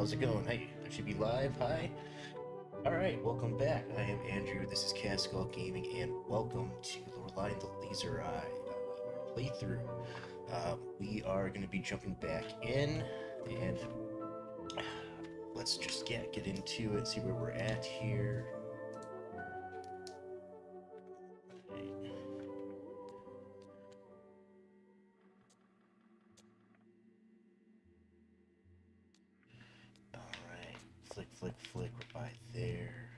How's it going? Hey, I should be live. Hi. Alright, welcome back. I am Andrew. This is catskullgaming, and welcome to Lorelei and the Laser Eye playthrough. We are going to be jumping back in, and let's just get into it, see where we're at here. Alright, flick, flick, flick, we're by there.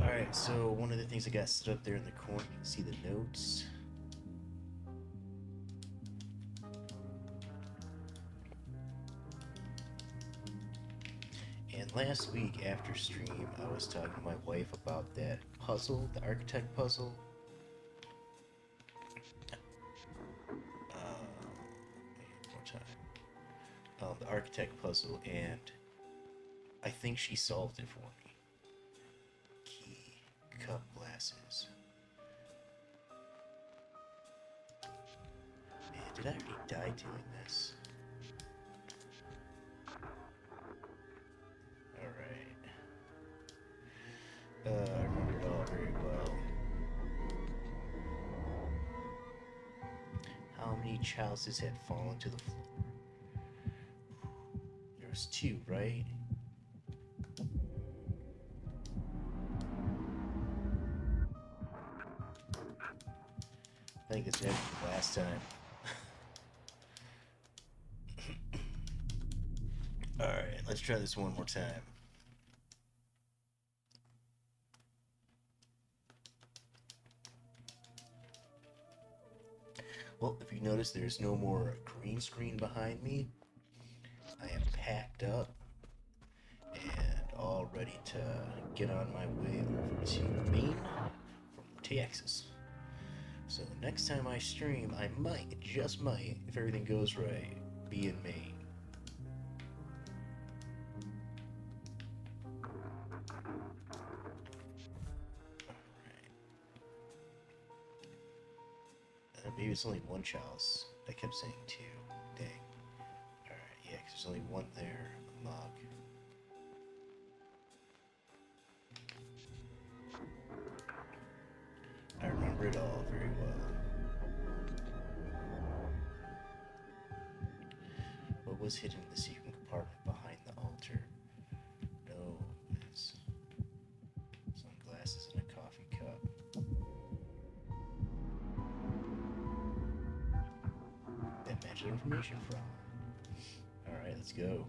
Alright, so one of the things I got set up there in the corner, you can see the notes. And last week after stream, I was talking to my wife about that puzzle, the architect puzzle. More time. The architect puzzle, and I think she solved it for me. Key, cup, glasses. Man, did I already die doing this? Alright. I remember it all very well. How many chalices had fallen to the floor? There was two, right? I think it's better than last time. Alright, let's try this one more time. Well, if you notice, there's no more green screen behind me. I am packed up and all ready to get on my way over to Maine from Texas. So next time I stream, I might, just might, if everything goes right, be in Maine. Maybe it's only one chalice. I kept saying two. Dang. Alright, yeah, because there's only one there. A mug. I remember it all very well. What was hidden in the secret compartment behind the altar? No, it's sunglasses and a coffee cup. That matches information from. Alright, let's go.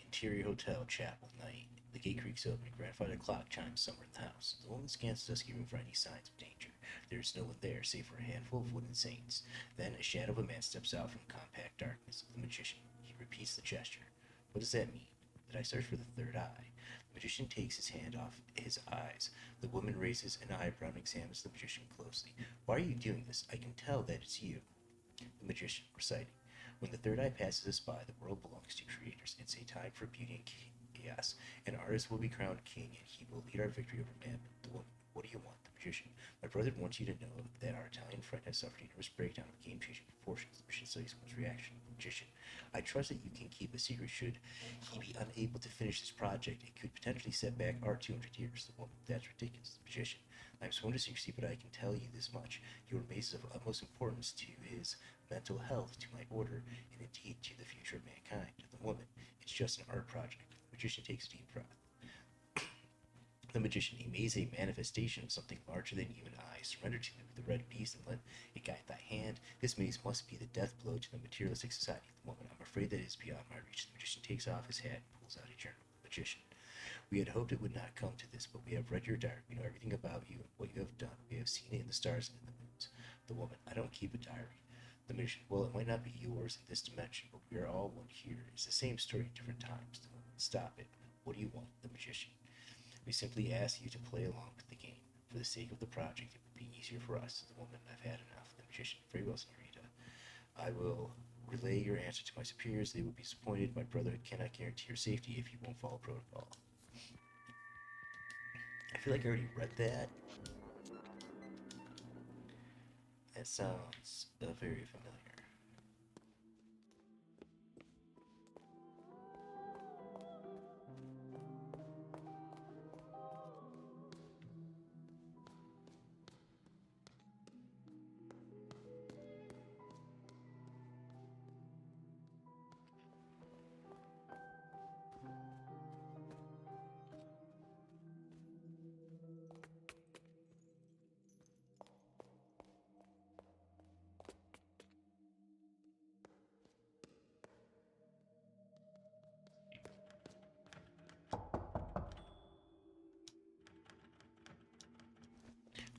Interior hotel, chapel, night. The gate creaks open. Grandfather clock chimes somewhere in the house. The woman scans the dusky room for any signs of danger. There is no one there, save for a handful of wooden saints. Then a shadow of a man steps out from the compact darkness. The magician. He repeats the gesture. What does that mean? That I search for the third eye. The magician takes his hand off his eyes. The woman raises an eyebrow and examines the magician closely. Why are you doing this? I can tell that it's you. The magician, reciting. When the third eye passes us by, the world belongs to creators. It's a time for beauty and chaos. An artist will be crowned king, and he will lead our victory over man. The woman. What do you want? The magician. My brother wants you to know that our Italian friend has suffered a nervous breakdown of game-changing proportions. The magician studies one's reaction. The magician. I trust that you can keep a secret should he be unable to finish this project. It could potentially set back our 200 years. The woman. That's ridiculous. The magician. I'm sworn to secrecy, but I can tell you this much. Your maze is of utmost importance to his mental health, to my order, and indeed to the future of mankind. The woman. It's just an art project. The magician takes a deep breath. The magician, a maze, a manifestation of something larger than human eyes. Surrender to the red beast and let it guide thy hand. This maze must be the death blow to the materialistic society. The woman, I'm afraid that it is beyond my reach. The magician takes off his hat and pulls out a journal. The magician, we had hoped it would not come to this, but we have read your diary. We know everything about you and what you have done. We have seen it in the stars and in the moons. The woman, I don't keep a diary. The magician, well, it might not be yours in this dimension, but we are all one here. It's the same story in different times. The woman, stop it. What do you want? The magician. We simply ask you to play along with the game. For the sake of the project, it would be easier for us. The woman, I've had enough. The magician, very well, senorita. I will relay your answer to my superiors. They will be disappointed. My brother cannot guarantee your safety if you won't follow protocol. I feel like I already read that. That sounds very familiar.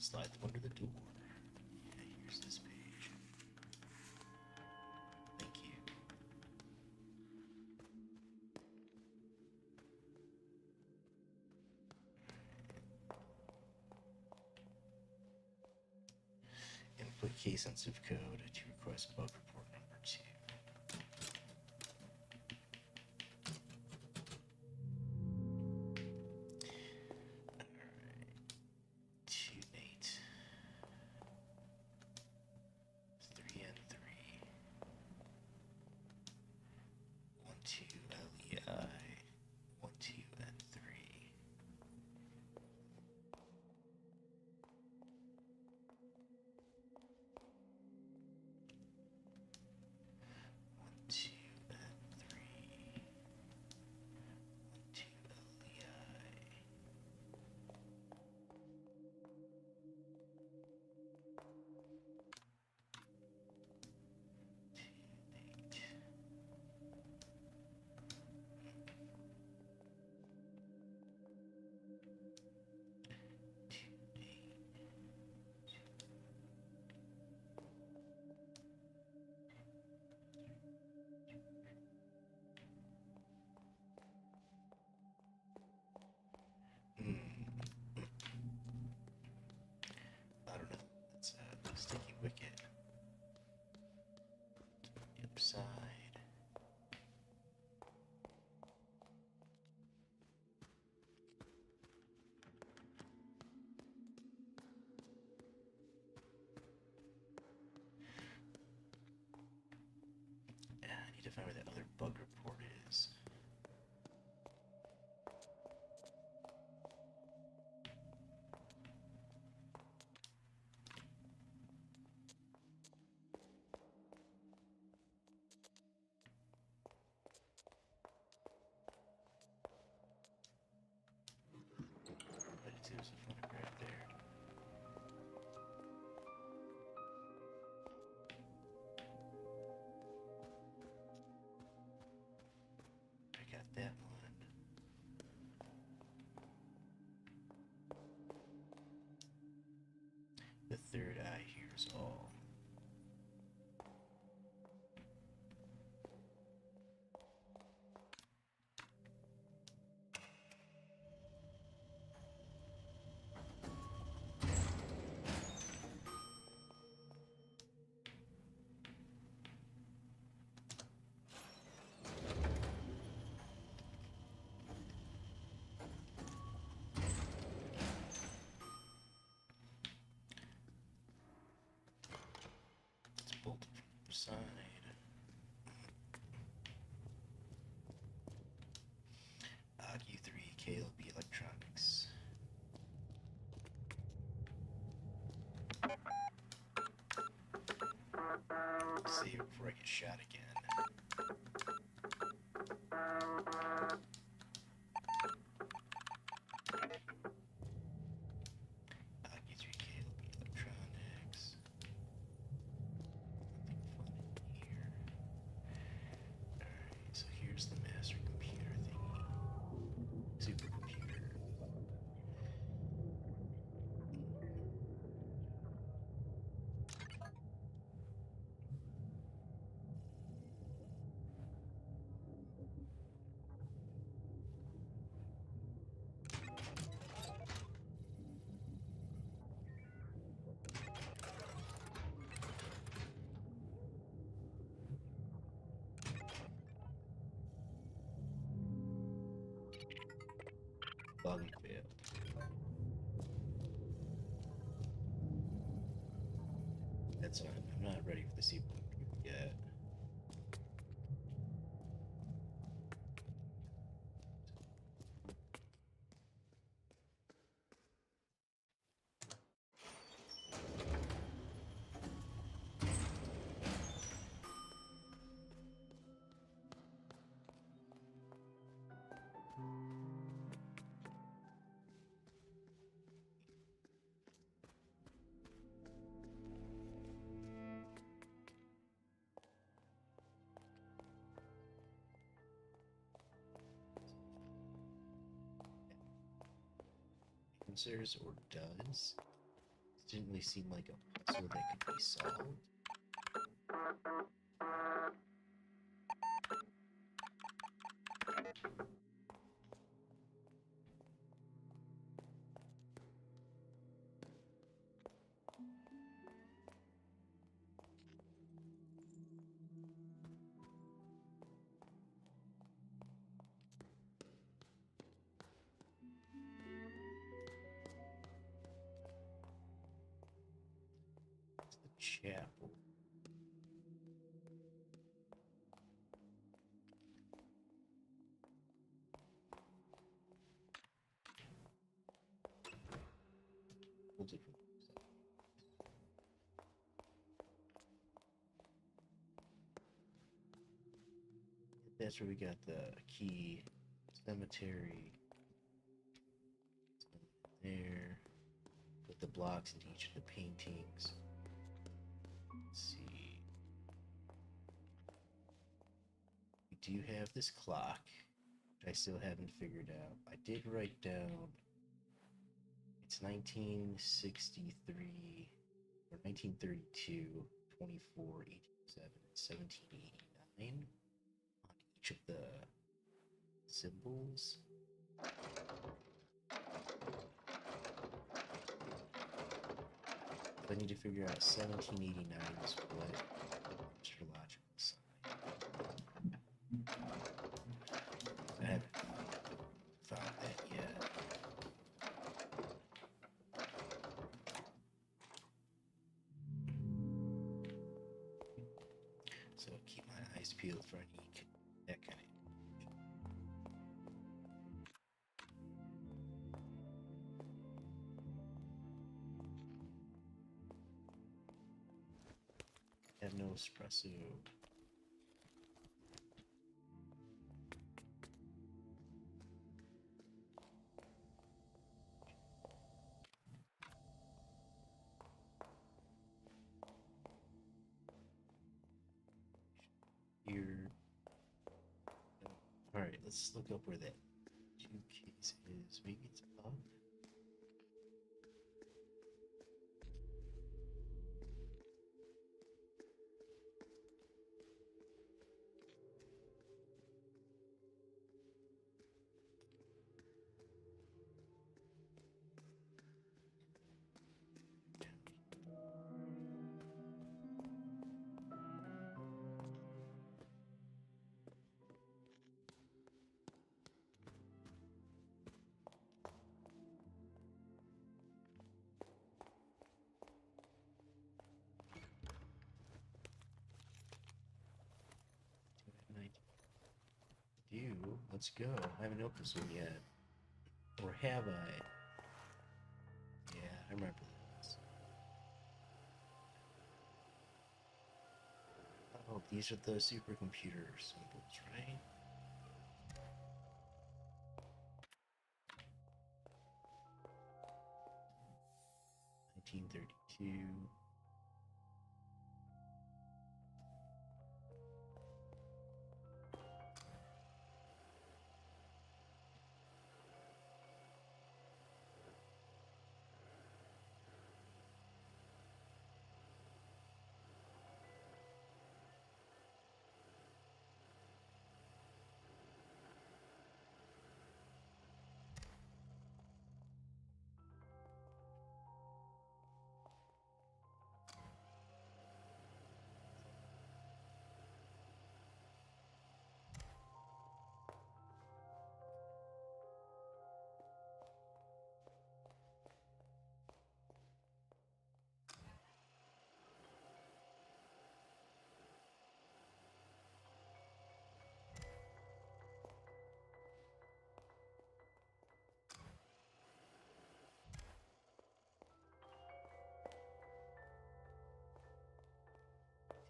Slide them under the door. Yeah, here's this page. Thank you. Input case sensitive code to request bug report number 2. Alright. 2 Nate. 3 and 3. 1 2 LEI. 1 2 and 3. 1 2 and 3. 1 2 LEI. 2 Nate. 2 Nate. I don't know. That's a sticky wicket. The upside. I need to find where that other bug report is. But there's a photograph there. I got that one. The third eye hears all. It's bolted from the side. AQ3 KLB Electronics. Save before I get shot again. AQ3 KLB Electronics. Nothing fun in here. Alright, so here's the master computer thingy. Supercomputer. That's not. I'm not ready for the supercomputer yet. Answers or does. It didn't really seem like a puzzle that could be solved. Chapel. That's where we got the key. Cemetery. There. Put the blocks into each of the paintings. Let's see. We do have this clock, which I still haven't figured out. I did write down it's 1963 or 1932, 24, 1807, and 1789 on each of the symbols. I need to figure out 1789 is what astrological sign. I haven't found that yet. So keep my eyes peeled for any that kind of. Have no espresso. Here. All right, let's look up where that 2 case is. Maybe it's up. Let's go. I haven't opened this one yet. Or have I? Yeah, I remember this. Oh, these are the supercomputer symbols, right? $1932.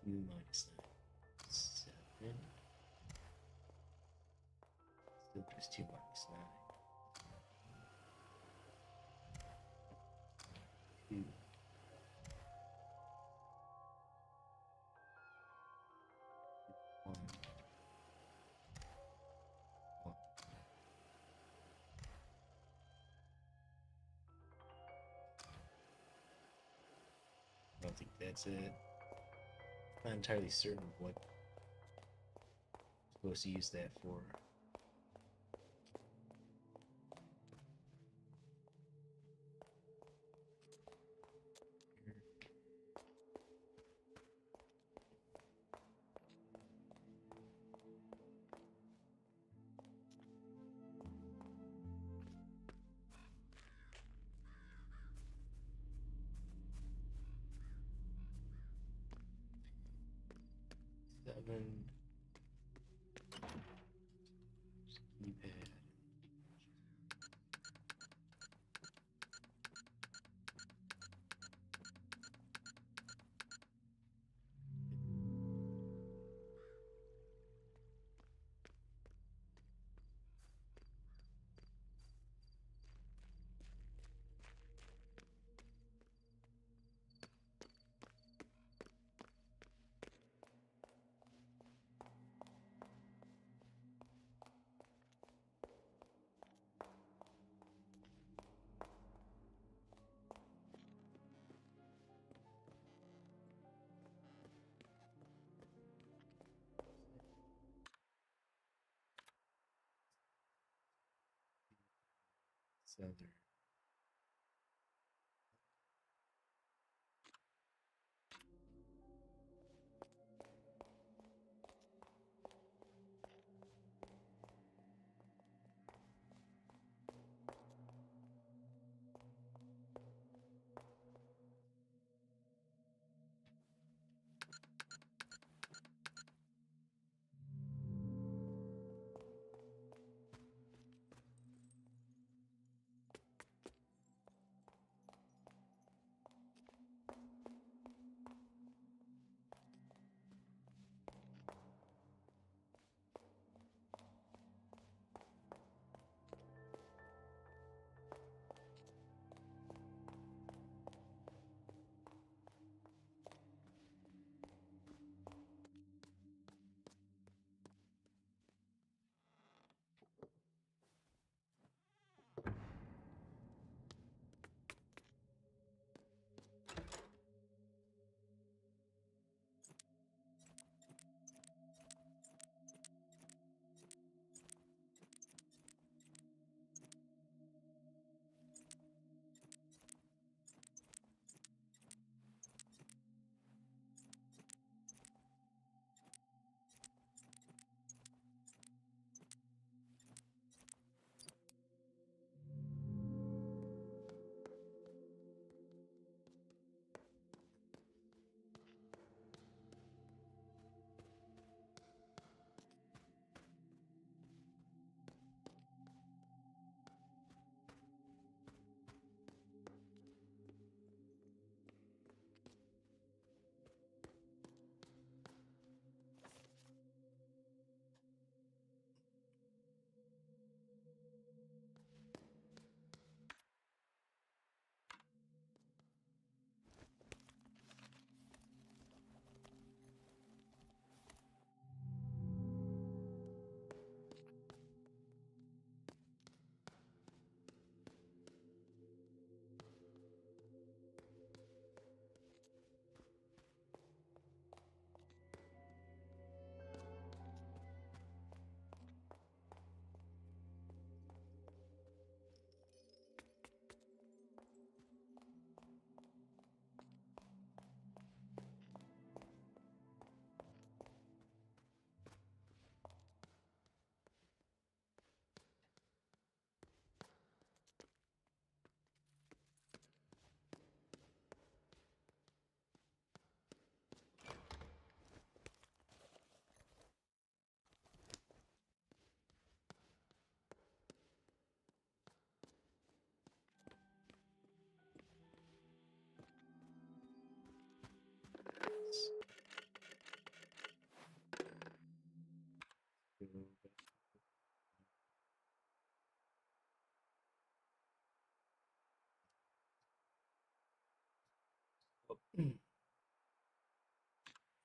2 minus 9. 7. Still just 2 minus 9. 2. 1. 1. I don't think that's it. Not entirely certain what I'm supposed to use that for. 7. Keypad. Other.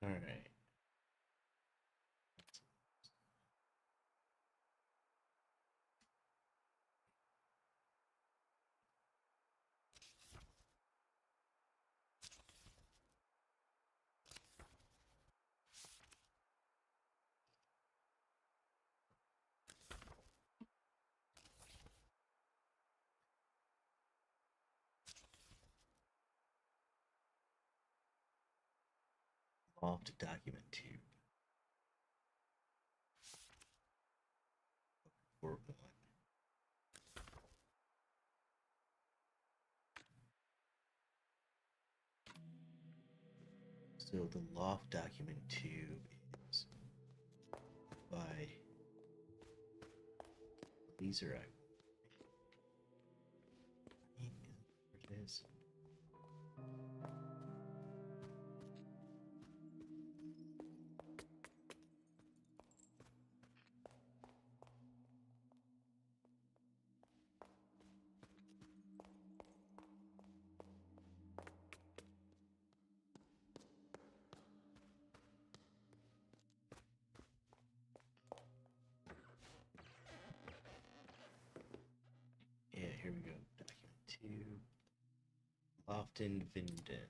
All right. Loft document 2 or 1. So the loft document 2 is by laser. It is. Yeah, here we go. Document 2. Lofton Vinden.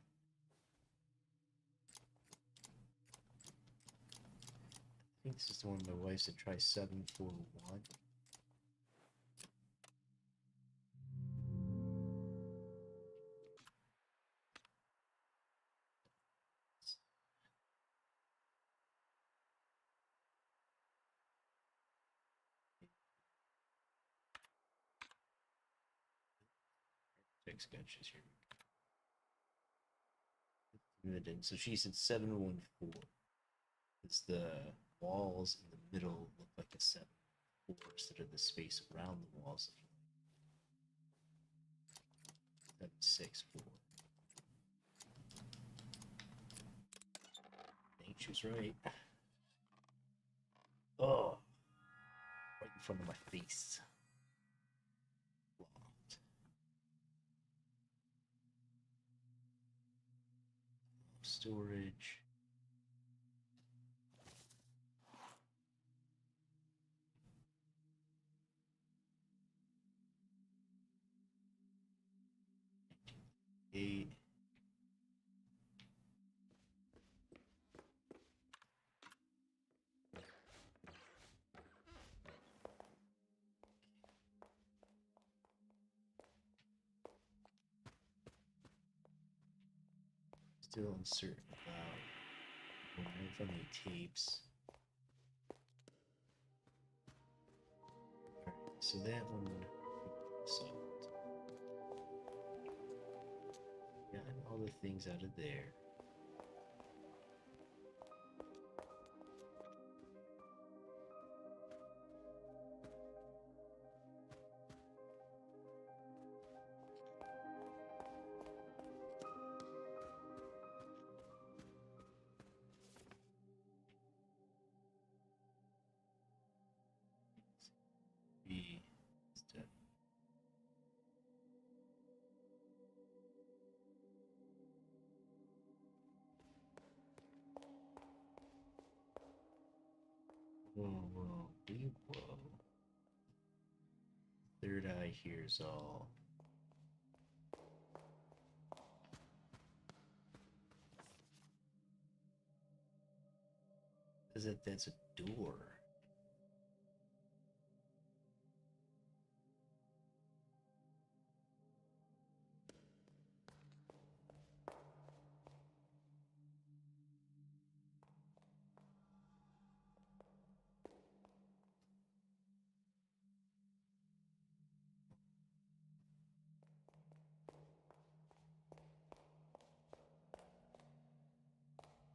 I think this is the one my wife said try 741. Text sketches here. Vinden. So she said 714. It's the walls in the middle look like a 7-4 instead of the space around the walls. 764. I think she was right. Oh, right in front of my face. Loft. Storage. Eight. Still uncertain about where from the tapes. Alright, so that one solved. Gotten all the things out of there. Be step. Whoa. Third eye hears all. Says that that's a door.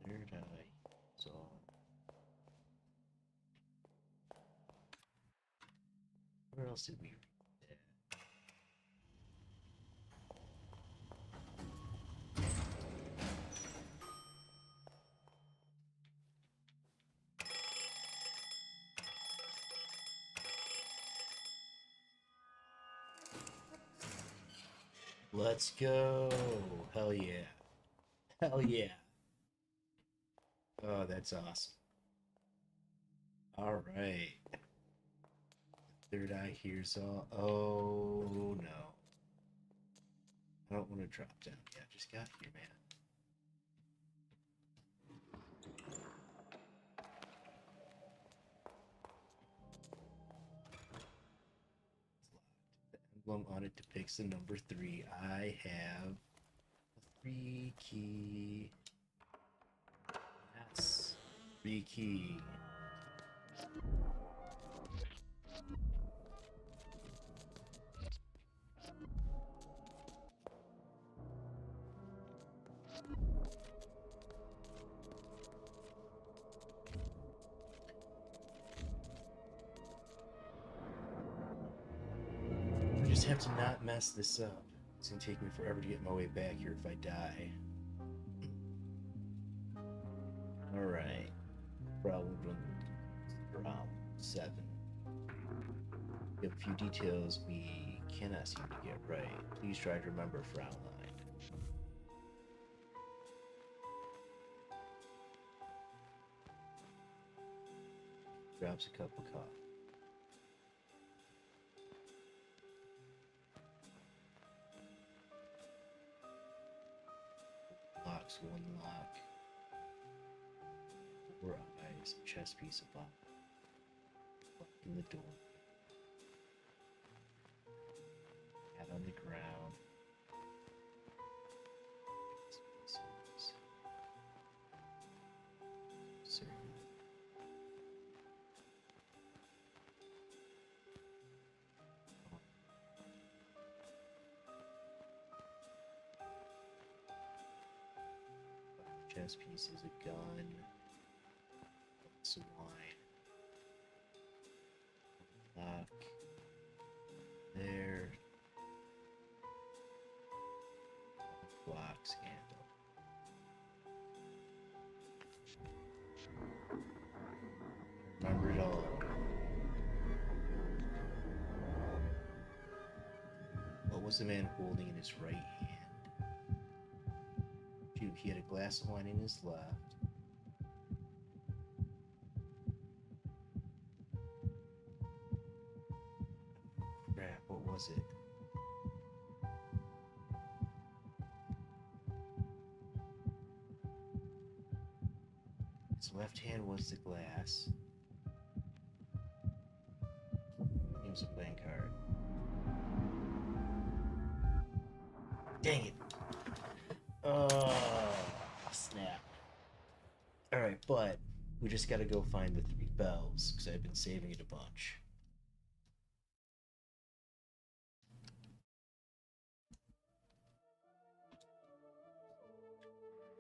Third eye hears all. Where else did we read that? Let's go! Hell yeah. Hell yeah. Oh, that's awesome. All right. Third eye here's all. Oh no. I don't want to drop down. Yeah, just got here, man. The emblem on it depicts the number 3. I have a 3 key. Yes. 3 key. I just have to not mess this up. It's gonna take me forever to get my way back here if I die. Alright. Problem 7. We have a few details we cannot seem to get right. Please try to remember frown line. Drops a cup of coffee. Locks one lock. 4 eyes, chest piece of bottom. Locking the door. Hat on the ground. Surreal. Chess piece is a gun. Some wine. Lock. There. Box handle. Remember it all. What was the man holding in his right hand? Shoot, he had a glass of wine in his left. Crap, what was it? His left hand was the glass. He was a playing card. Dang it! Oh, snap. Alright, but we just gotta go find the 3 bells, because I've been saving it a bunch.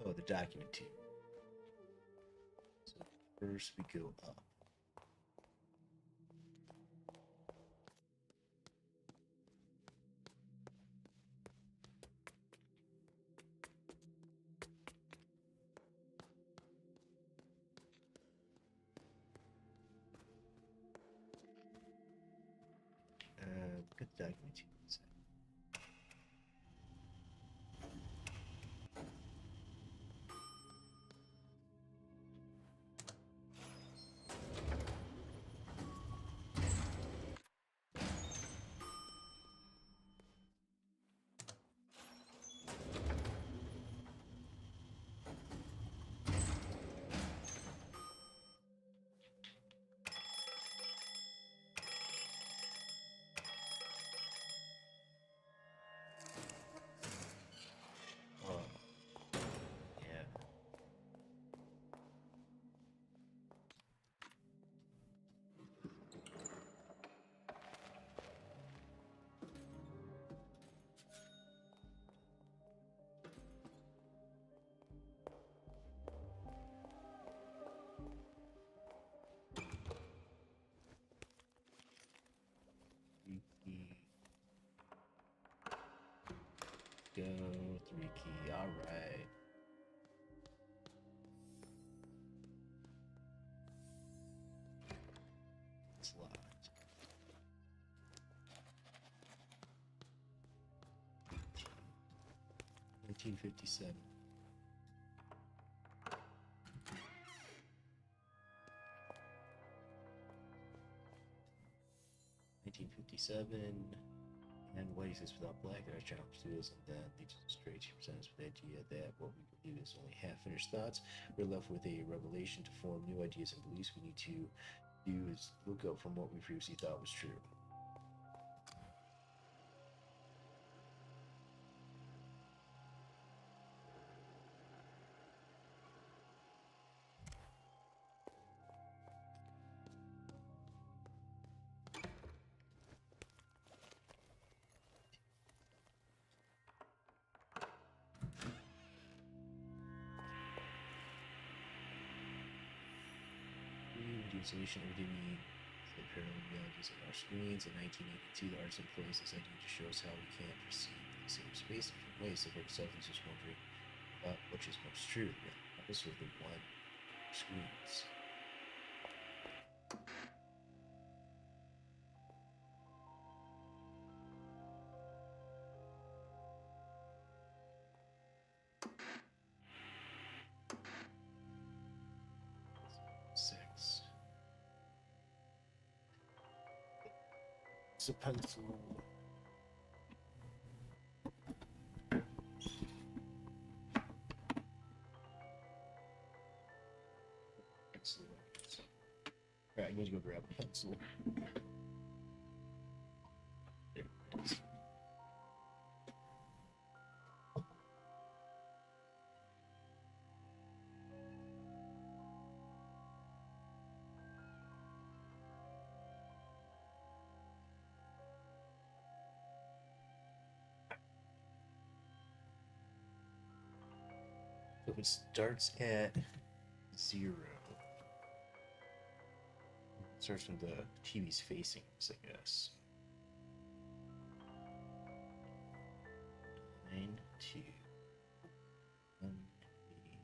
Oh, the document too. So first we go up. Look at the document too. Oh, yeah. Go 3 key. All right. It's locked. 1957. 1957. And what exists without black? Our challenge to us, and then leads us straight to present us with the idea that what we believe is only half-finished thoughts. We're left with a revelation to form new ideas and beliefs. We need to do is look up from what we previously thought was true. The solution every day we the parallel realities of our screens. In 1982, the artist employs this idea to show us how we can perceive the same space in different ways. The work itself is just wondering about which is most true, the office or the one screens. Six. It's a pencil. Pencil. Alright, I need to go grab a pencil. There it is. So it starts at 0. It starts when the TV's facing us, I guess. 9, 2, 1, 8,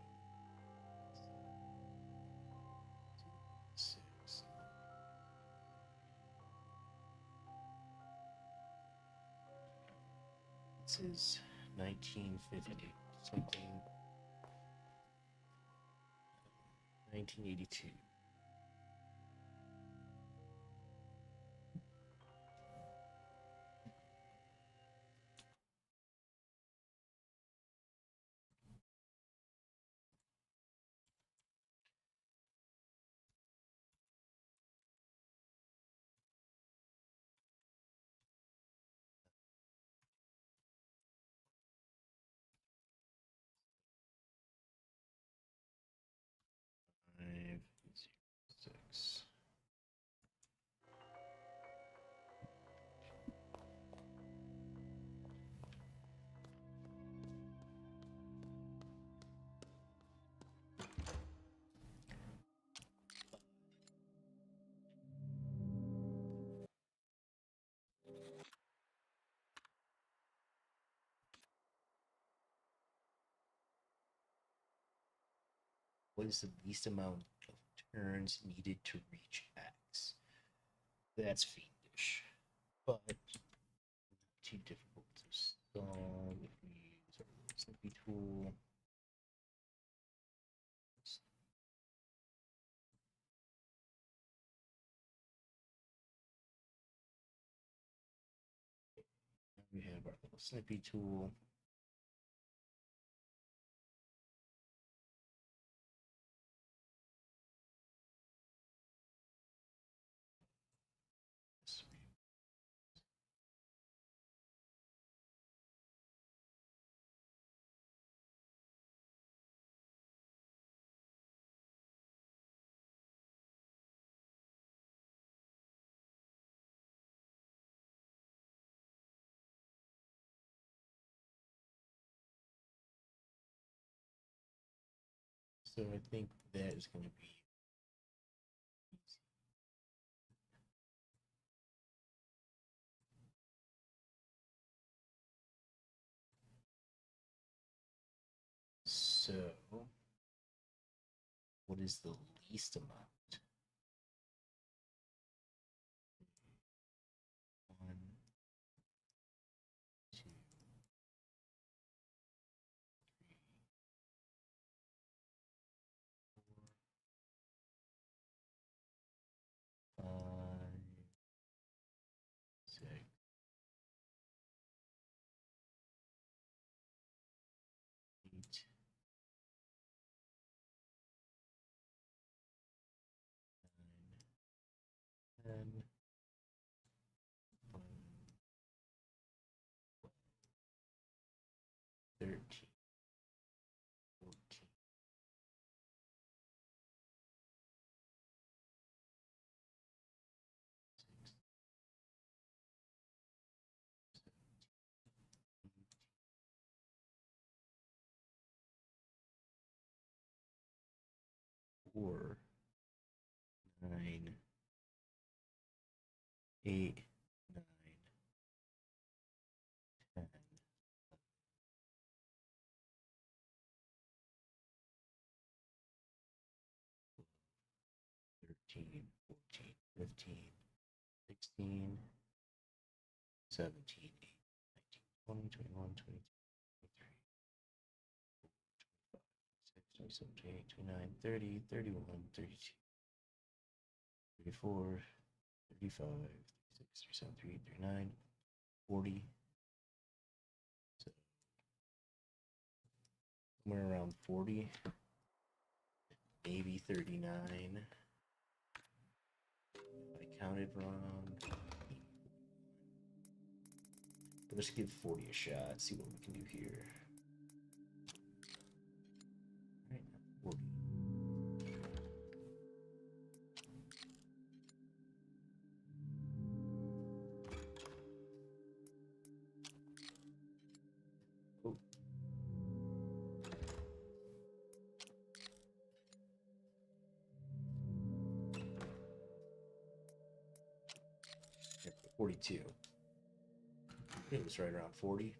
6. This is 1950 something. 1982. Five, 6. What is the least amount of turns needed to reach X? That's fiendish, but too difficult to solve if we use our little snippy tool. We have our little snippy tool. So I think that is going to be easy. So, what is the least amount? 1, 2, 3, 4, 5, 4, 9, 8, 9, 10, 13, 14, 15, 16, 17, 18, 19, 20, 21, 22, 23, 26, 27, 28, 29, 30, 31, 32, 34, 35, 36, 37, 38, 39, 40. So somewhere around 40, maybe 39. If I counted wrong. Let's give 40 a shot, see what we can do here. All right, 40. Oh. Yeah, 42. It was right around 40.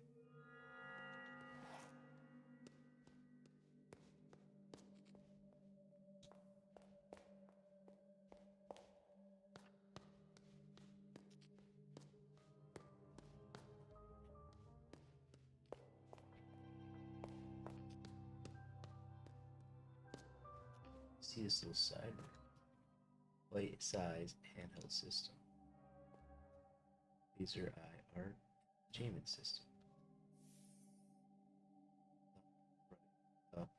See this little side light size handheld system. Laser eye art entertainment system. Up, right, up.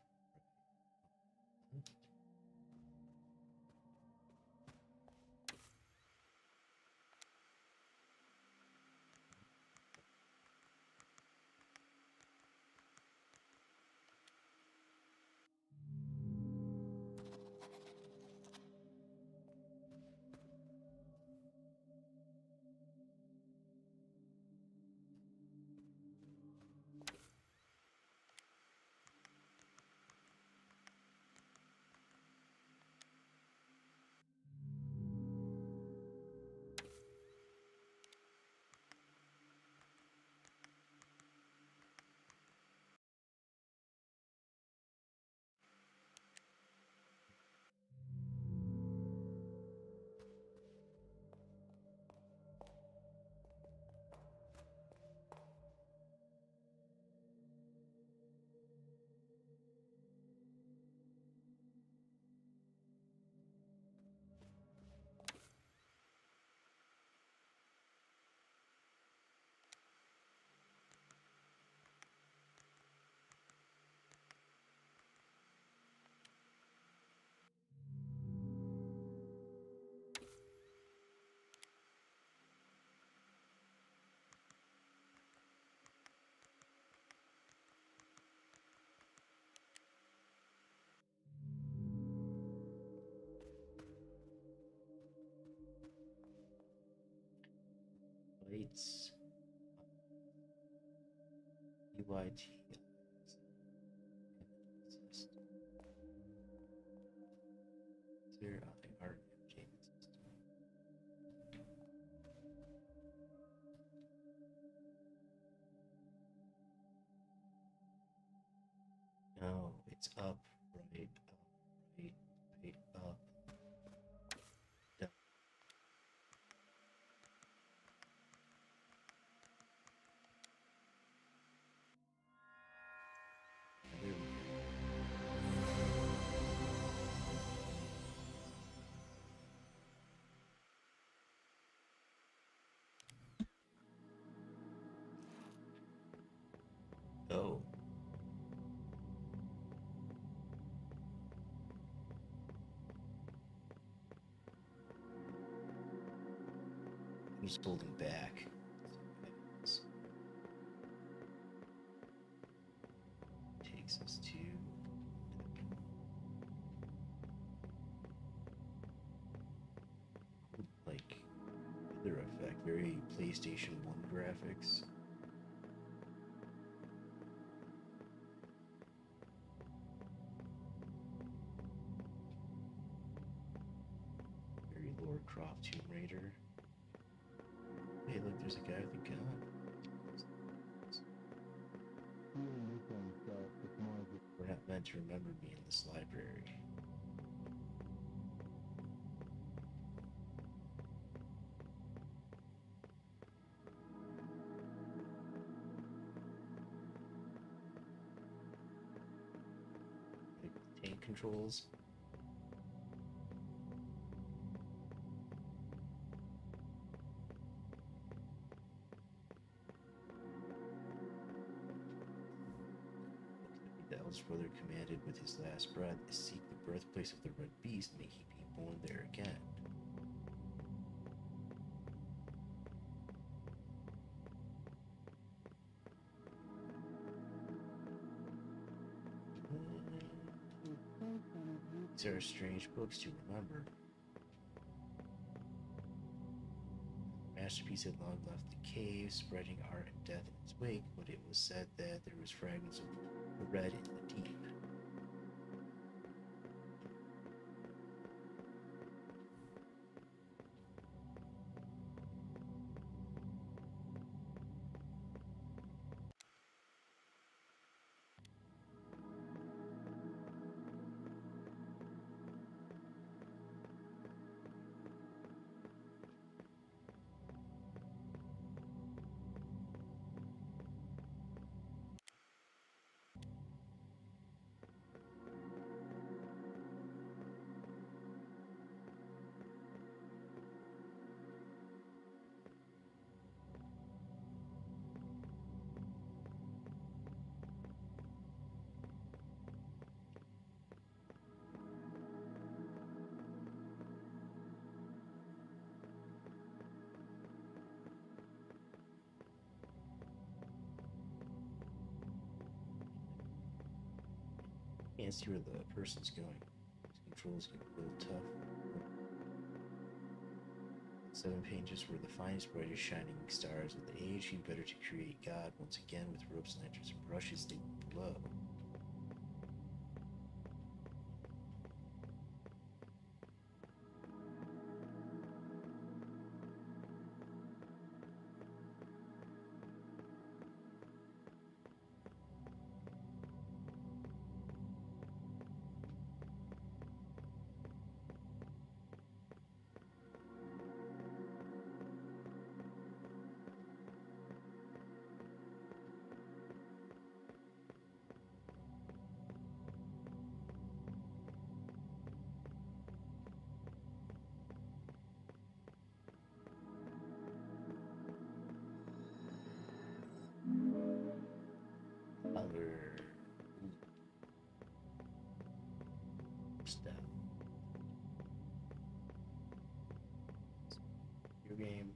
Lights. UIT. Laser eye art entertainment system. No, it's up, right, up. Down. There we go. Oh. I'm just holding back. Takes us to like other effect, very PlayStation 1 graphics. Tomb Raider. Hey, look, there's a guy with a gun. We're not meant to remember me in this library. Tank controls. The eldest brother commanded with his last breath is seek the birthplace of the red beast, may he be born there again. These are strange books to remember. The masterpiece had long left the cave, spreading art and death in its wake, but it was said that there was fragments of the red in the deep. Can't see where the person's going. These controls get a little tough. 7 pages were the finest, brightest shining stars of the age. You better to create God once again with ropes, lanterns, and brushes they would blow. Other stuff. Your game.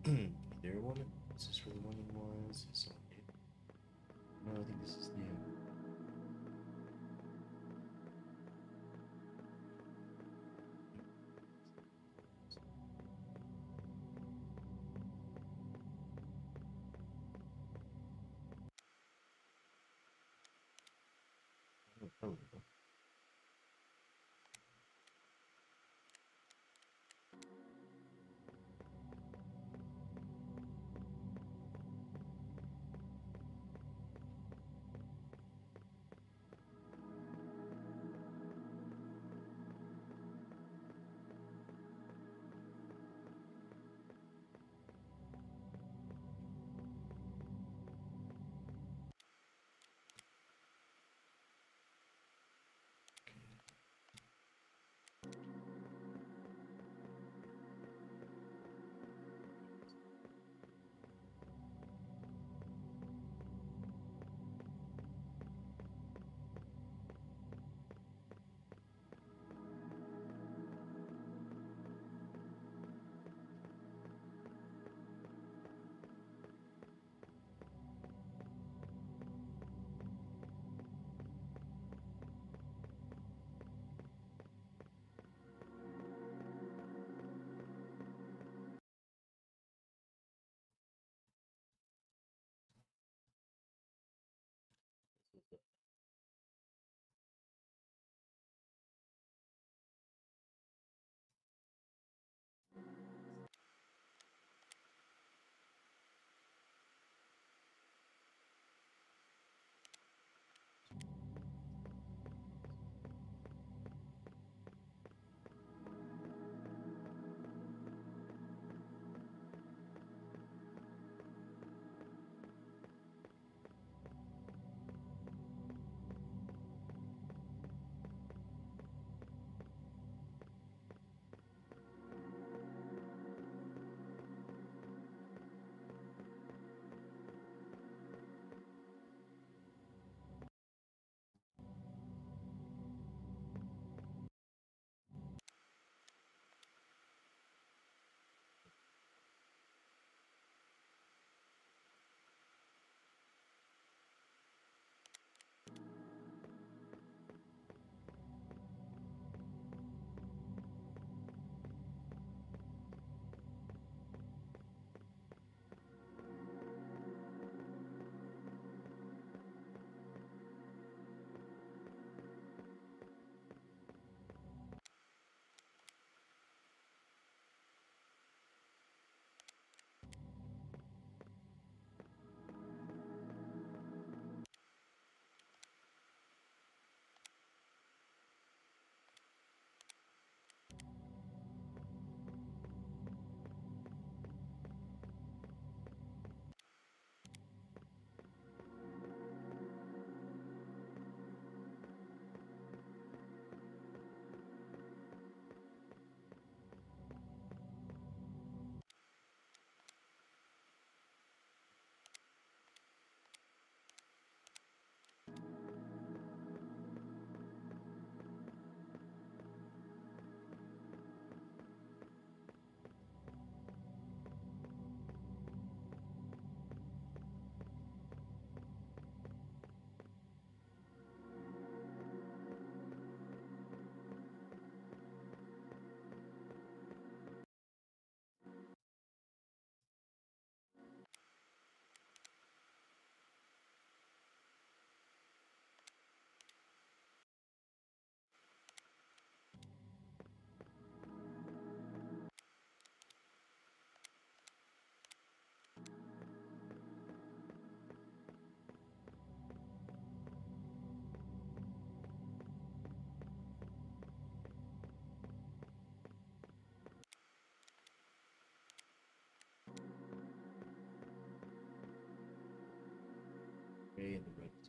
Is there a woman? Is this where the woman was? Is this new? No, I think this is new. Oh,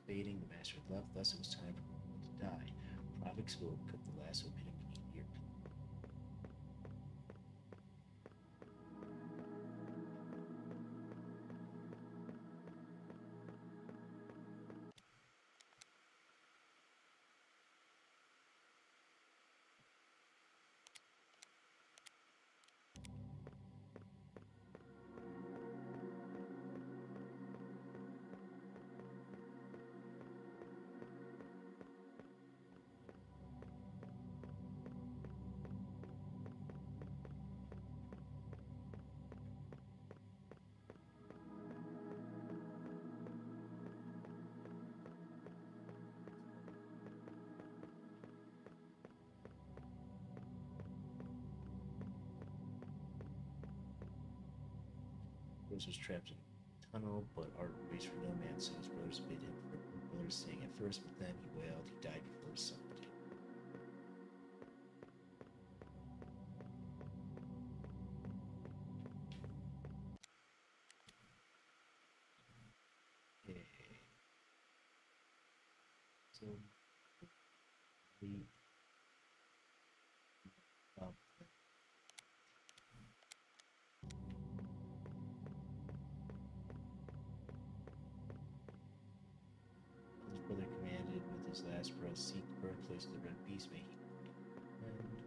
fading, the master had left, thus it was time for Riddle to die. Prophet spoke, cut the lasso, hit him beneath the ear. Rose was trapped in a tunnel, but Art raced for no man, so his brothers bid him farewell. His brothers sang at first, but then he wailed. He died before his son did. Okay. So we um, his brother commanded with his last breath, seek the birthplace of the red beast, may he and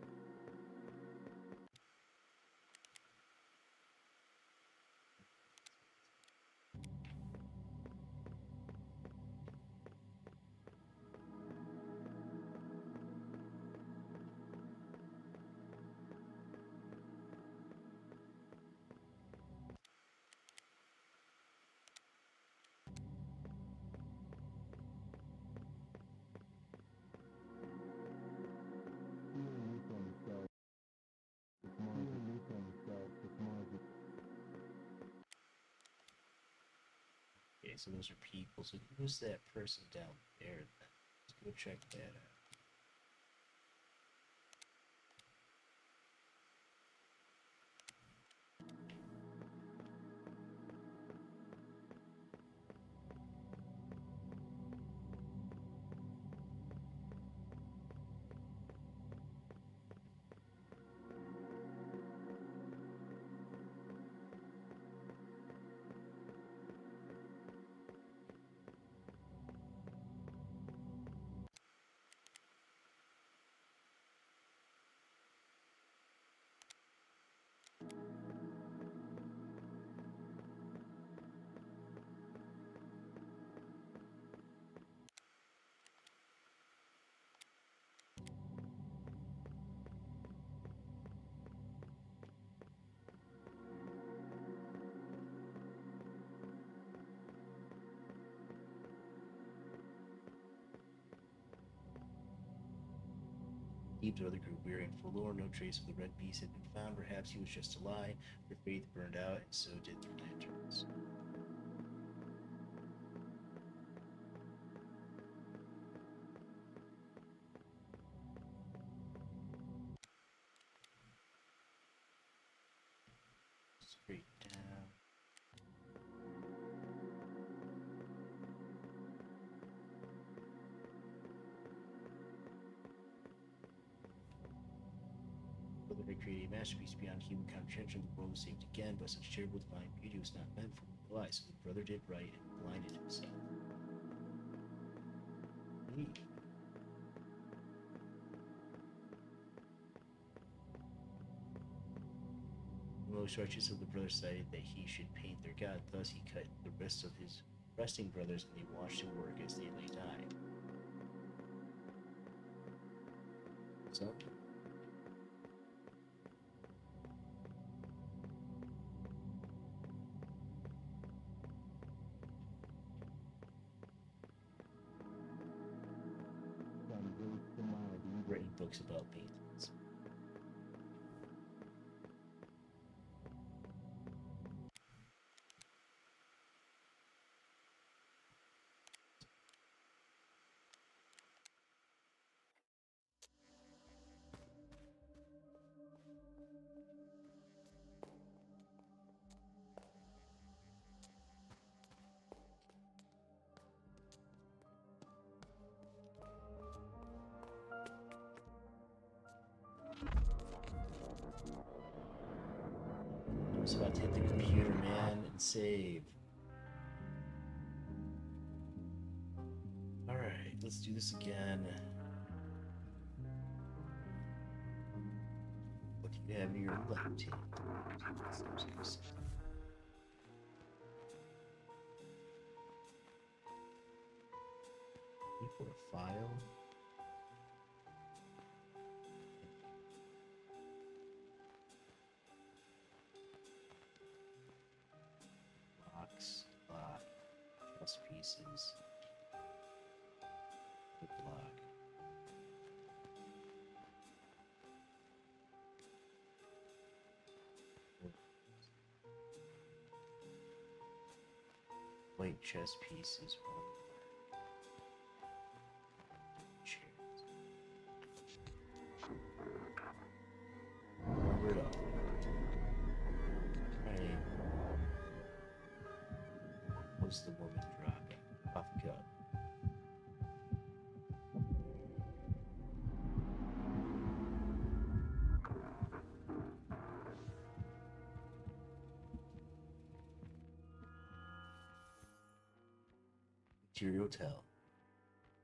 okay, so those are people. So who's that person down there then? Let's go check that out. Eve's brother grew weary and forlorn. No trace of the red beast had been found. Perhaps he was just a lie. Their faith burned out, and so did their lanterns. Straight down. Brother had created a masterpiece beyond human comprehension. The world was saved again, but such terrible divine beauty was not meant for mortal eyes. So the brother did right and blinded himself. Neat. The most righteous of the brothers decided that he should paint their god. Thus he cut the wrists of his resting brothers, and they watched him work as they lay dying. So, written books about paintings. was about to hit the computer, man, and save. Alright, let's do this again. What do you have in your left hand? For a file. Box, block, chess pieces, the block. White chess pieces, chairs. Riddle. Right. Was the woman dropping? Coffee cup. Interior hotel.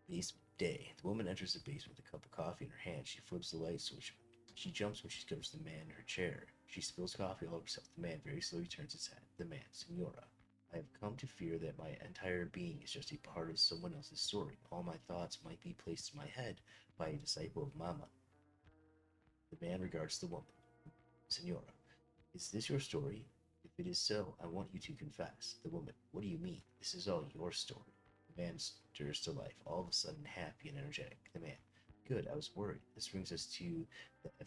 Basement day. The woman enters the basement with a cup of coffee in her hand. She flips the light switch. She jumps when she discovers the man in her chair. She spills coffee all over herself. The man very slowly turns his head. The man, Senora. I have come to fear that my entire being is just a part of someone else's story. All my thoughts might be placed in my head by a disciple of Mama. The man regards the woman. Senora, is this your story? If it is so, I want you to confess. The woman, what do you mean? This is all your story. The man stirs to life, all of a sudden happy and energetic. The man, good, I was worried. This brings us to the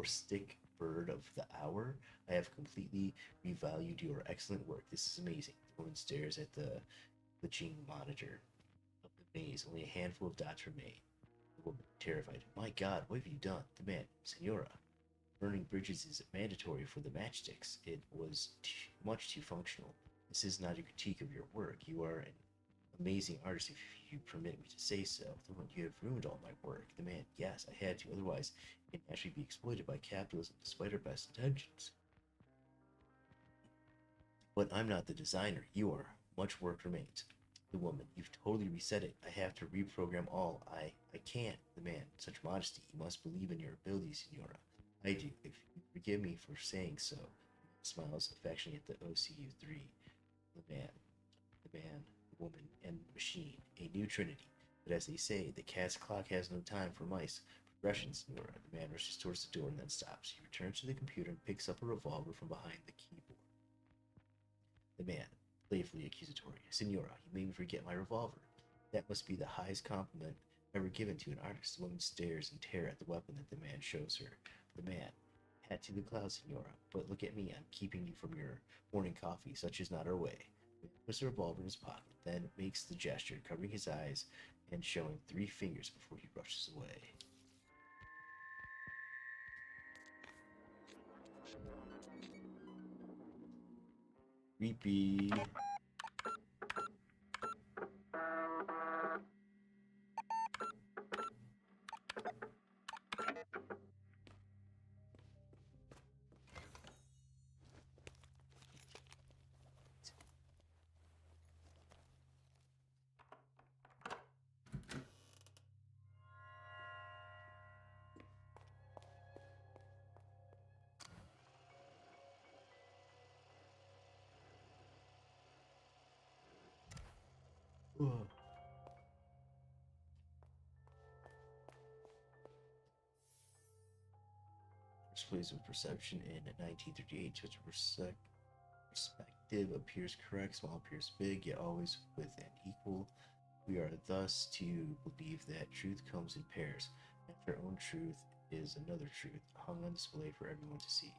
stick bird of the hour. I have completely revalued your excellent work. This is amazing. The woman stares at the glitching monitor of the maze. Only a handful of dots remain. The woman, terrified. My God, what have you done? The man, Senora, burning bridges is mandatory for the matchsticks. It was much too functional. This is not a critique of your work. You are an amazing artist, if you permit me to say so. The woman, you have ruined all my work. The man, yes, I had to. Otherwise, it can actually be exploited by capitalism despite our best intentions. But I'm not the designer. You are. Much work remains. The woman, you've totally reset it. I have to reprogram all. I can't. The man, such modesty. You must believe in your abilities, Senora. I do. If you forgive me for saying so. Smiles affectionately at the OCU3. The man, the woman, and the machine. A new trinity. But as they say, the cat's clock has no time for mice. Progression, Senora. The man rushes towards the door and then stops. He returns to the computer and picks up a revolver from behind the keyboard. The man, playfully accusatory. Senora, you made me forget my revolver. That must be the highest compliment ever given to an artist. The woman stares in terror at the weapon that the man shows her. The man, hat to the clouds, Senora. But look at me, I'm keeping you from your morning coffee. Such is not our way. The man puts the revolver in his pocket, then makes the gesture, covering his eyes and showing 3 fingers before he rushes away. Creepy. Ugh. First place of perception in 1938 to perspective appears correct, small appears big, yet always with an equal. We are thus to believe that truth comes in pairs, and our own truth is another truth, hung on display for everyone to see.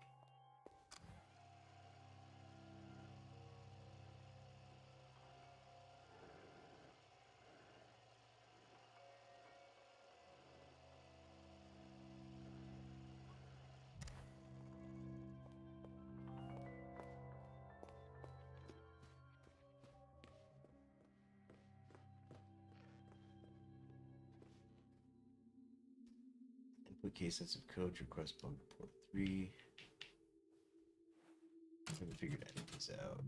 Input case sensitive code to request bug report 3. haven't figured any of this out.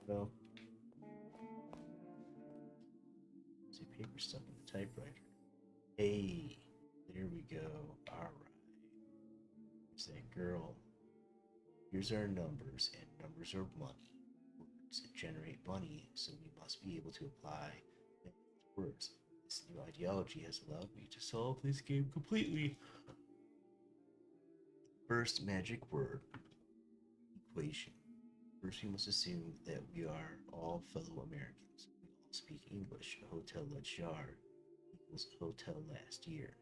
No. See paper stuck in the typewriter. Hey, there we go. All right. There's that girl. Here's our numbers, and numbers are money. Words generate money, so we must be able to apply words. This new ideology has allowed me to solve this game completely. First magic word, equation. First, we must assume that we are all fellow Americans. We all speak English. Hotel Le Jar equals hotel last year.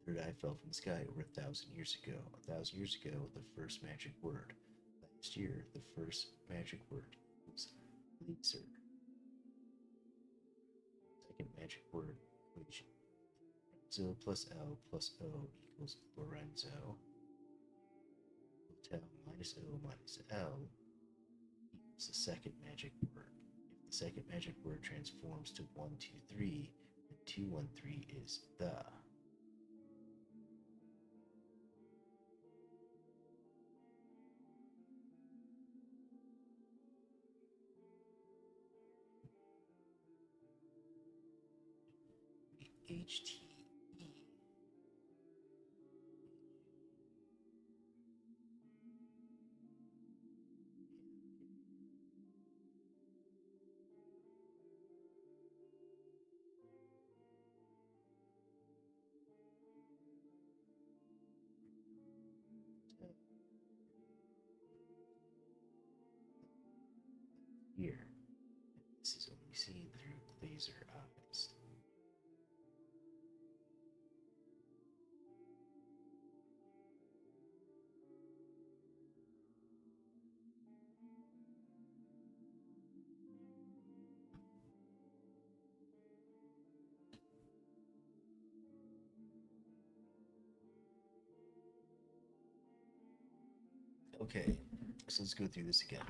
Third eye fell from the sky over 1,000 years ago. 1,000 years ago, the first magic word. Last year, the first magic word was laser. Second magic word equation. Lorenzo plus L plus O equals Lorenzo. Hotel minus O minus L equals the second magic word. If the second magic word transforms to 1, 2, 3, then 2, 1, 3 is the. HTE. Here. This is only seen through laser eyes. Okay, so let's go through this again.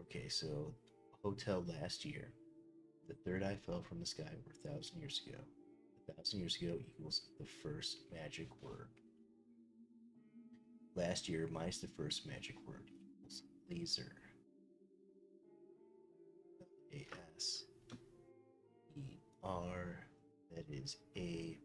Okay, so hotel last year. The third eye fell from the sky over 1,000 years ago. 1,000 years ago equals the first magic word. Last year minus the first magic word equals laser. ASER, that is AYT.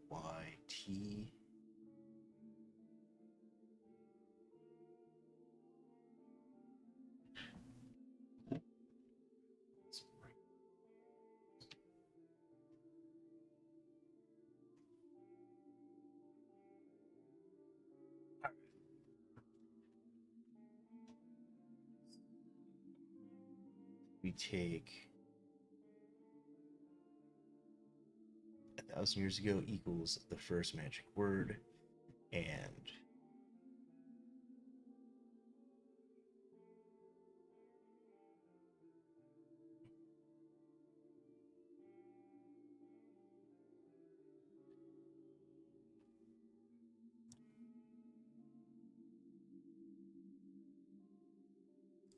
we take 1,000 years ago equals the first magic word, and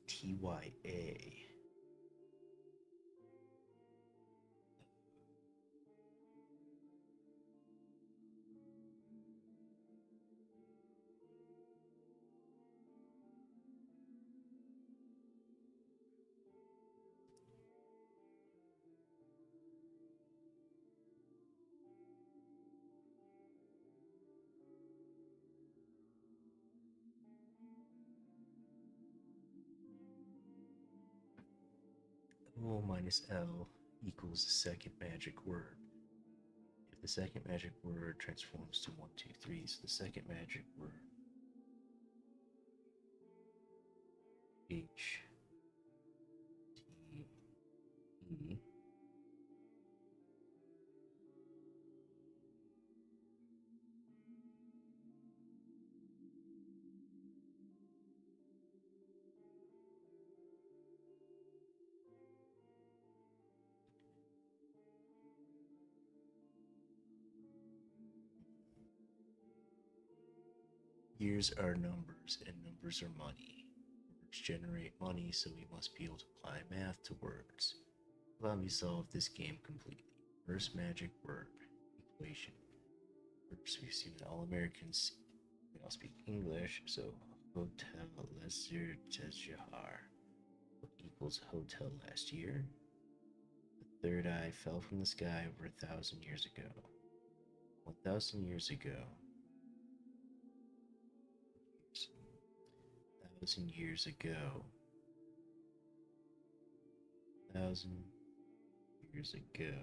TYA. O minus L equals the second magic word. If the second magic word transforms to 1, 2, 3, so the second magic word H T E years are numbers and numbers are money. Words generate money, so we must be able to apply math to words. Allow me to solve this game completely. First magic word equation. First, we've seen that all Americans all speak English, so hotel lesser teshahar equals hotel last year. The third eye fell from the sky over 1,000 years ago. 1,000 years ago. 1,000 years ago. 1,000 years ago.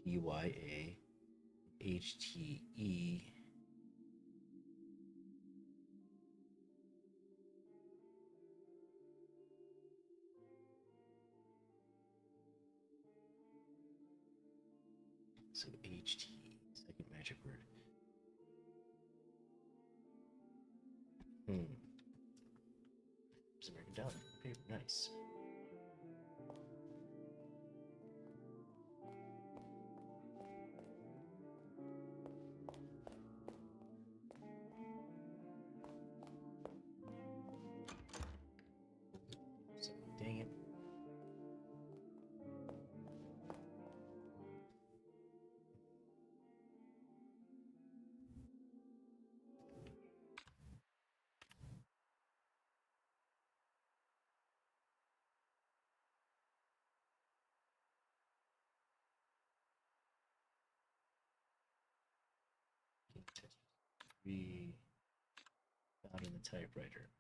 TYA. HTE. So HTE, second magic word. It's American dollar. Okay, nice. Dang it. We found in the typewriter.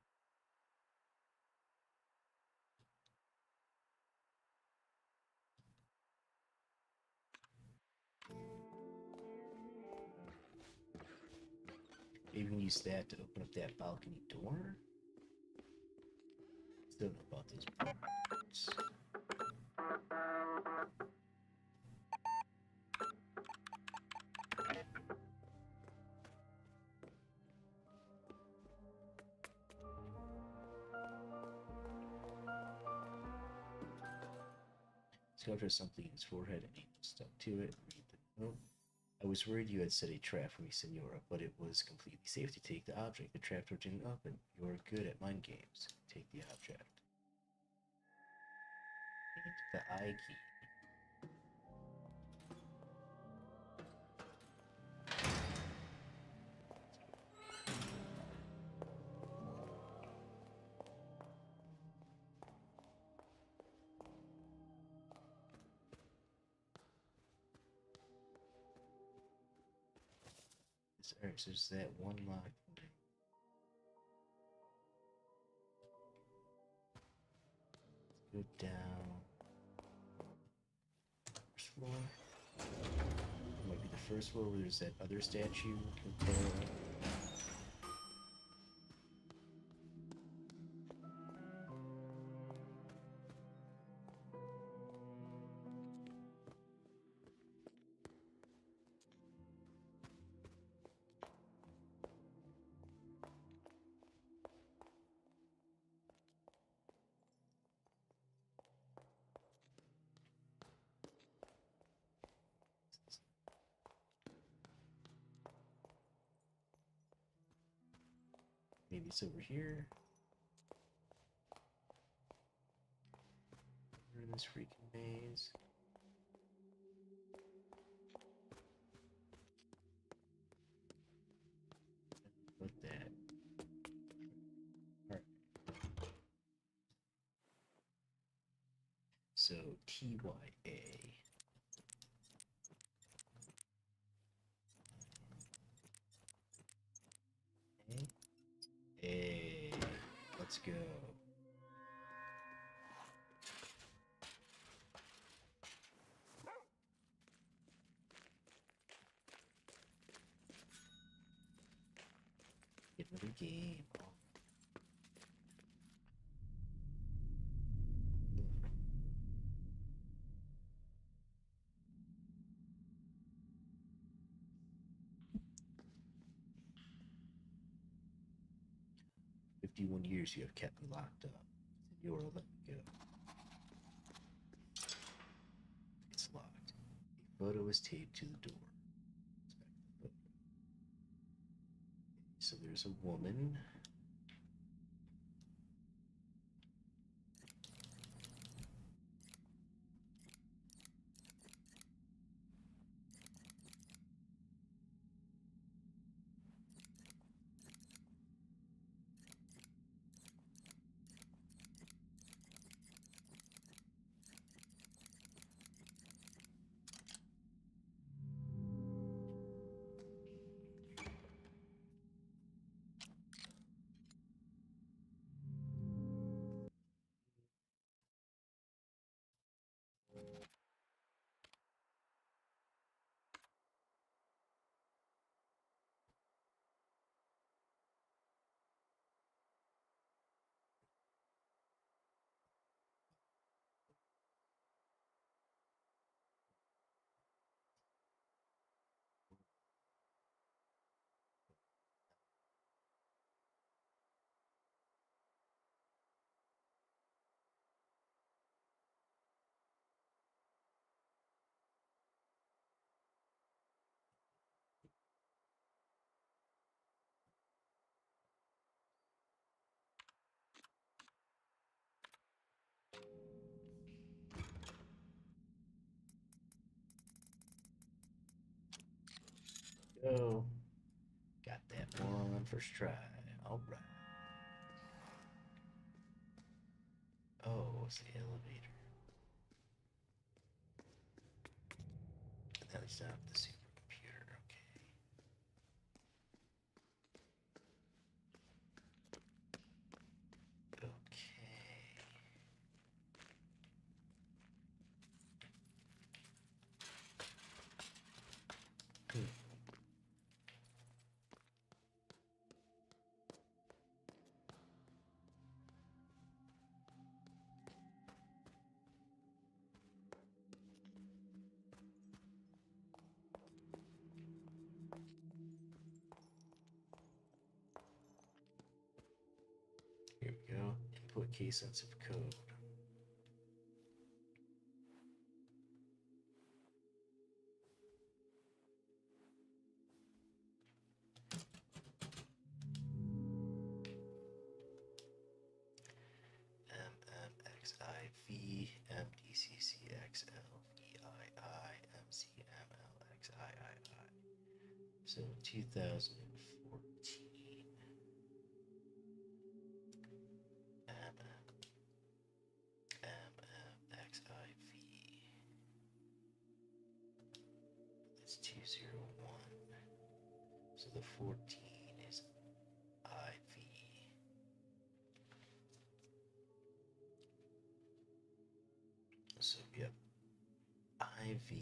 Maybe we can use that to open up that balcony door. Still know about those birds. Discover something in his forehead and he stuck to it. Read the note. I was worried you had set a trap for me, Senora, but it was completely safe to take the object. The trapdoor didn't open. You're good at mind games. Take the object. And the eye key. Alright, so there's that one lock. Go down. First floor. Might be the first floor where there's that other statue. it's over here. We're in this freaking maze. Put that. Alright. So TYA. Hey, let's go. Get another game. 51 years you have kept me locked up. You will let me go. It's locked. A photo is taped to the door. So there's a woman. Go. Got that one first try. All right. Oh, it's the elevator. Now it's not the supercomputer. Okay. Okay. Here we go. Input case sensitive code. MMXIV MDCCXLVII So 2014. MMXIV. That's 201. So the 14 is IV. So yep, IV.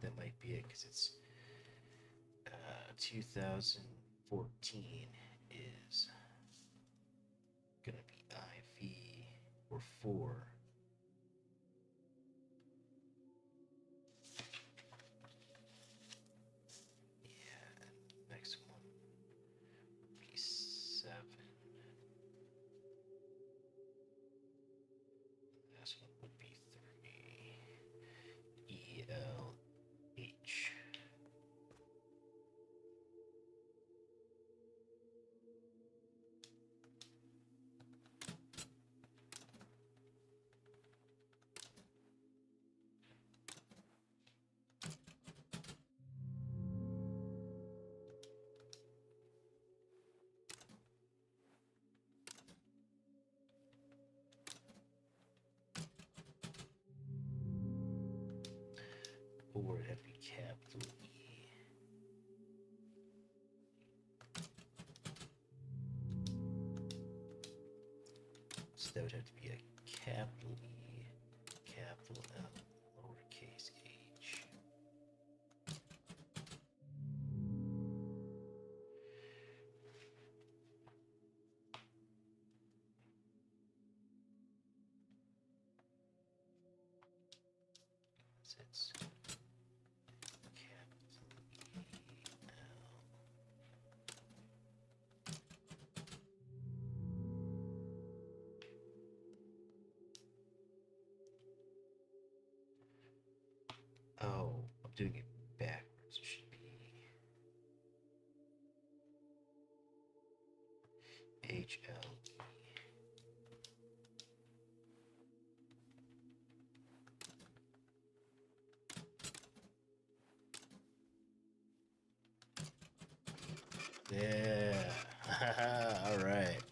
that might be it because it's 2014 is gonna be IV or 4. Yeah, and next one would be 7. This one would be 3. ELH. Or it'd have to be capital E. So that would have to be a capital E, capital L, lowercase h. So it's capital E, L. Oh, I'm doing it backwards. It should be HLE. Yeah. All right.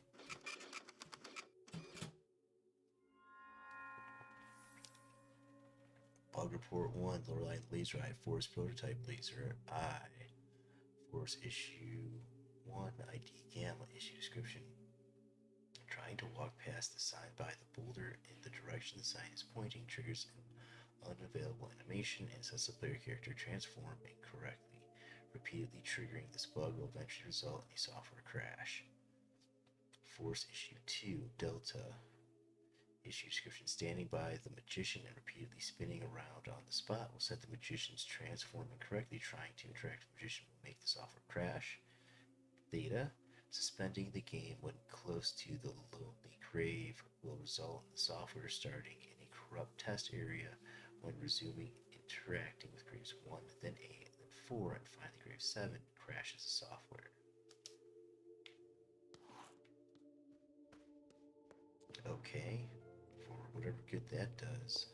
Bug report 1, Lorelei laser eye, force prototype laser eye. Force issue 1, ID gamma, issue description. Trying to walk past the sign by the boulder in the direction the sign is pointing triggers an unavailable animation and sets the player character transform incorrectly. Repeatedly triggering this bug will eventually result in a software crash. Force issue 2, Delta. Issue description: standing by the magician and repeatedly spinning around on the spot will set the magician's transform incorrectly. Trying to interact with the magician will make the software crash. Theta: suspending the game when close to the lonely grave will result in the software starting in a corrupt test area. When resuming interacting with graves 1, then 8, then 4, and finally grave 7 crashes the software. Okay, for whatever good that does.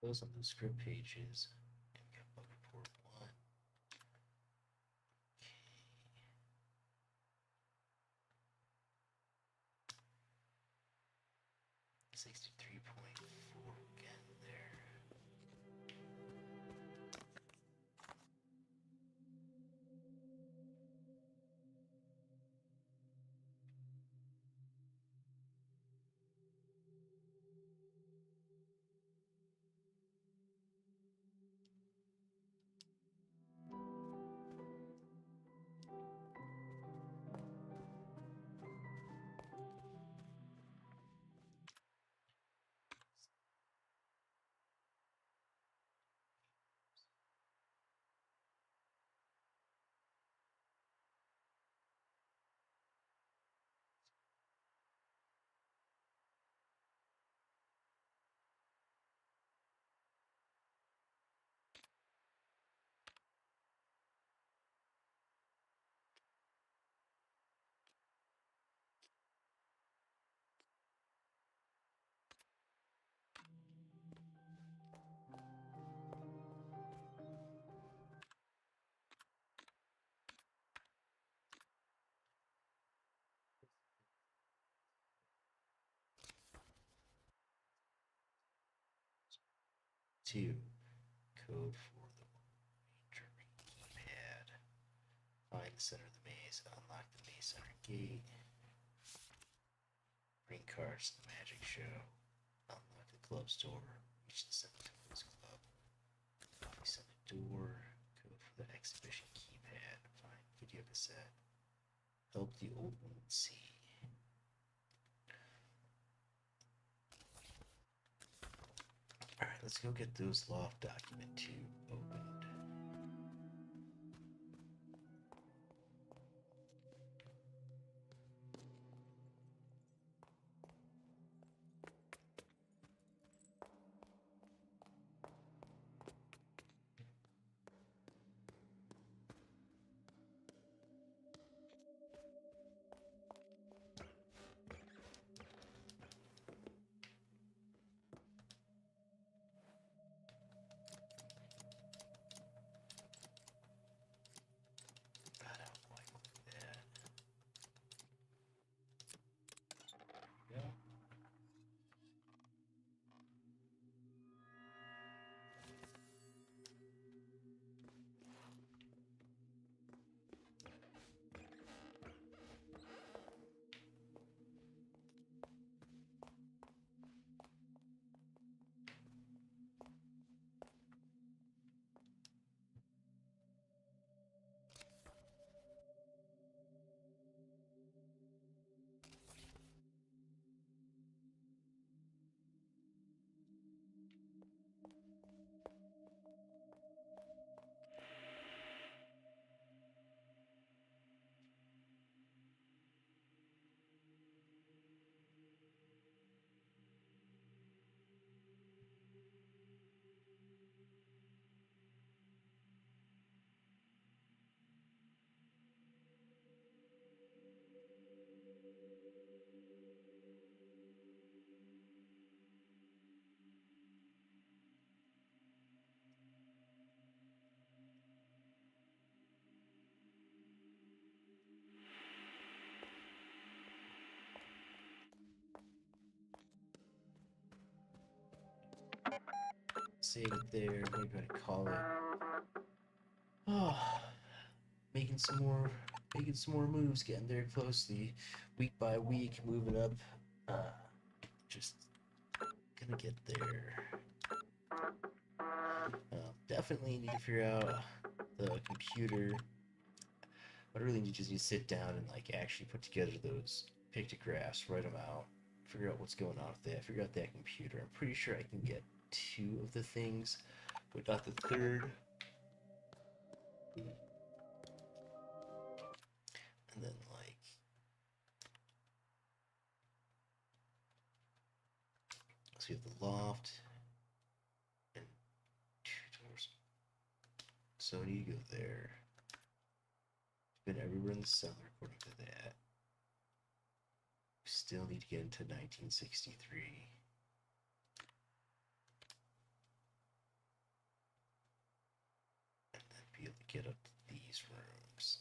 Close on those script pages. And we got bug report 1. 63.4 again there. Two, code for the ranger keypad. Find the center of the maze, unlock the maze center gate. Bring cards to the magic show. Unlock the club store. Reach the Cemeteries Club. Coffee center door. Code for the exhibition keypad. Find video cassette. Help the old woman see. Alright, let's go get those loft document 2 opened. I don't like that. Yeah. Save it there. What are you gonna call it? Oh, making some more moves, getting there closely, week by week, moving up. Just gonna get there. Definitely need to figure out the computer. I really need to sit down and like actually put together those pictographs, write them out, figure out what's going on with that, figure out that computer. I'm pretty sure I can get 2 of the things, but not the third. And then like so we have the loft and 2 doors. So I need to go there. Been everywhere in the cellar according to that. Still need to get into 1963. be able to get up to these rooms.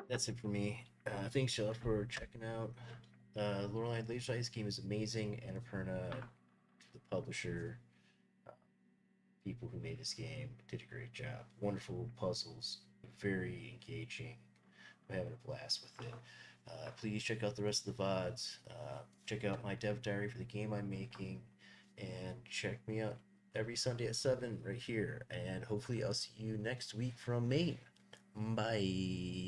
That's it for me. Thanks, y'all, for checking out Lorelei Laser. This game is amazing. Annapurna, the publisher, uh, people who made this game did a great job. Wonderful puzzles, very engaging. I'm having a blast with it. Please check out the rest of the VODs. Check out my dev diary for the game I'm making, and check me out every Sunday at 7 right here. And hopefully, I'll see you next week from Maine. Bye.